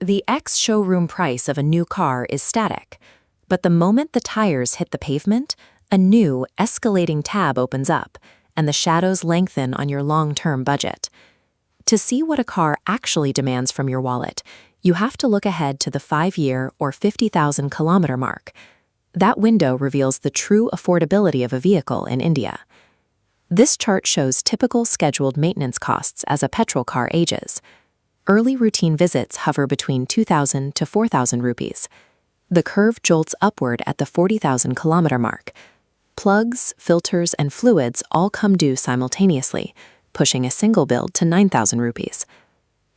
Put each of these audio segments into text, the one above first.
The ex-showroom price of a new car is static, but the moment the tires hit the pavement, a new, escalating tab opens up, and the shadows lengthen on your long-term budget. To see what a car actually demands from your wallet, you have to look ahead to the 5-year or 50,000-kilometer mark. That window reveals the true affordability of a vehicle in India. This chart shows typical scheduled maintenance costs as a petrol car ages. Early routine visits hover between 2,000 to 4,000 rupees. The curve jolts upward at the 40,000-kilometer mark. Plugs, filters, and fluids all come due simultaneously, pushing a single build to 9,000 rupees.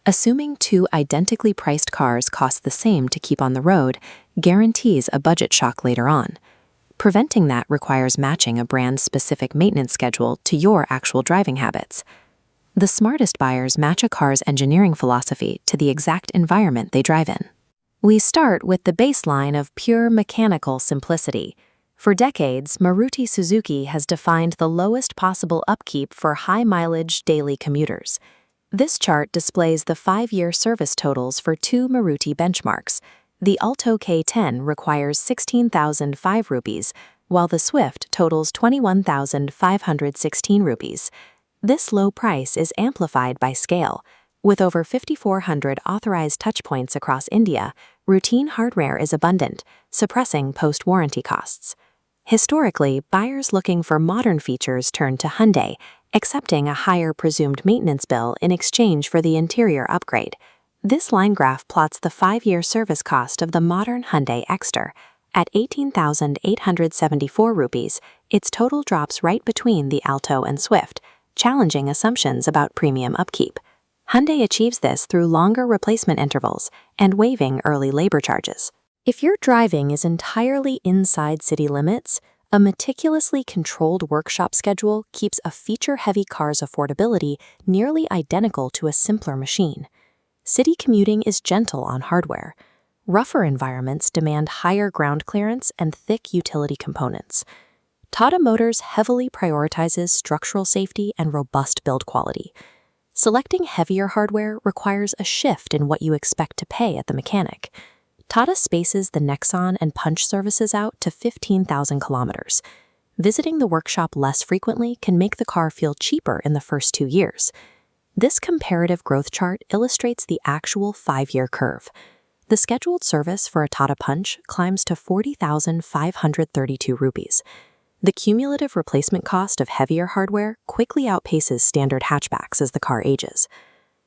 Assuming two identically priced cars cost the same to keep on the road guarantees a budget shock later on. Preventing that requires matching a brand's specific maintenance schedule to your actual driving habits. The smartest buyers match a car's engineering philosophy to the exact environment they drive in. We start with the baseline of pure mechanical simplicity. For decades, Maruti Suzuki has defined the lowest possible upkeep for high-mileage daily commuters. This chart displays the 5-year service totals for two Maruti benchmarks. The Alto K10 requires 16,005 rupees, while the Swift totals 21,516 rupees. This low price is amplified by scale. With over 5,400 authorized touchpoints across India, routine hardware is abundant, suppressing post-warranty costs. Historically, buyers looking for modern features turn to Hyundai, accepting a higher presumed maintenance bill in exchange for the interior upgrade. This line graph plots the 5-year service cost of the modern Hyundai Exter. At 18,874 rupees, its total drops right between the Alto and Swift, challenging assumptions about premium upkeep. Hyundai achieves this through longer replacement intervals and waiving early labor charges. If your driving is entirely inside city limits, a meticulously controlled workshop schedule keeps a feature-heavy car's affordability nearly identical to a simpler machine. City commuting is gentle on hardware. Rougher environments demand higher ground clearance and thick utility components. Tata Motors heavily prioritizes structural safety and robust build quality. Selecting heavier hardware requires a shift in what you expect to pay at the mechanic. Tata spaces the Nexon and Punch services out to 15,000 kilometers. Visiting the workshop less frequently can make the car feel cheaper in the first 2 years. This comparative growth chart illustrates the actual 5-year curve. The scheduled service for a Tata Punch climbs to 40,532 rupees. The cumulative replacement cost of heavier hardware quickly outpaces standard hatchbacks as the car ages.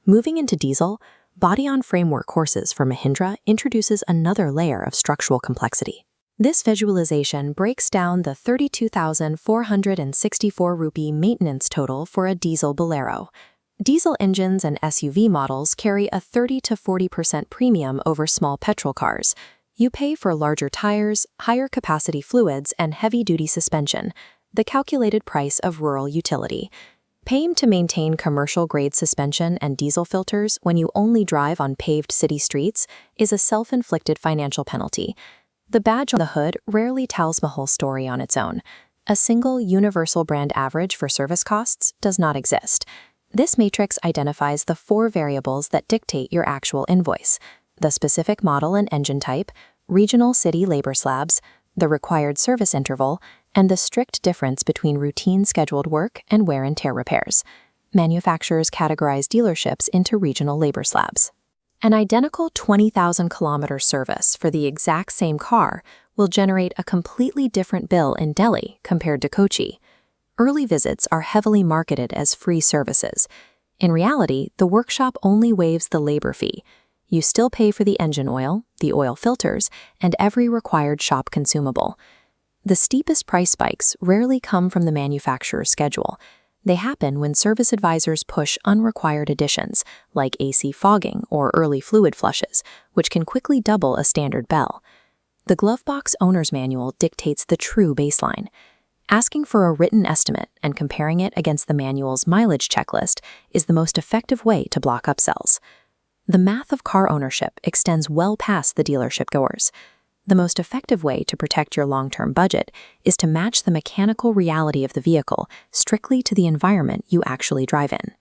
Moving into diesel, body-on-frame workhorses for Mahindra introduces another layer of structural complexity. This visualization breaks down the 32,464 rupee maintenance total for a diesel Bolero. Diesel engines and SUV models carry a 30 to 40% premium over small petrol cars. You pay for larger tires, higher capacity fluids, and heavy-duty suspension, the calculated price of rural utility. Paying to maintain commercial-grade suspension and diesel filters when you only drive on paved city streets is a self-inflicted financial penalty. The badge on the hood rarely tells the whole story on its own. A single universal brand average for service costs does not exist. This matrix identifies the 4 variables that dictate your actual invoice: the specific model and engine type, regional city labor slabs, the required service interval, and the strict difference between routine scheduled work and wear and tear repairs. Manufacturers categorize dealerships into regional labor slabs. An identical 20,000-kilometer service for the exact same car will generate a completely different bill in Delhi compared to Kochi. Early visits are heavily marketed as free services. In reality, the workshop only waives the labor fee. You still pay for the engine oil, the oil filters, and every required shop consumable. The steepest price spikes rarely come from the manufacturer's schedule. They happen when service advisors push unrequired additions, like AC fogging or early fluid flushes, which can quickly double a standard bell. The Glovebox Owner's Manual dictates the true baseline. Asking for a written estimate and comparing it against the manual's mileage checklist is the most effective way to block upsells. The math of car ownership extends well past the dealership doors. The most effective way to protect your long-term budget is to match the mechanical reality of the vehicle strictly to the environment you actually drive in.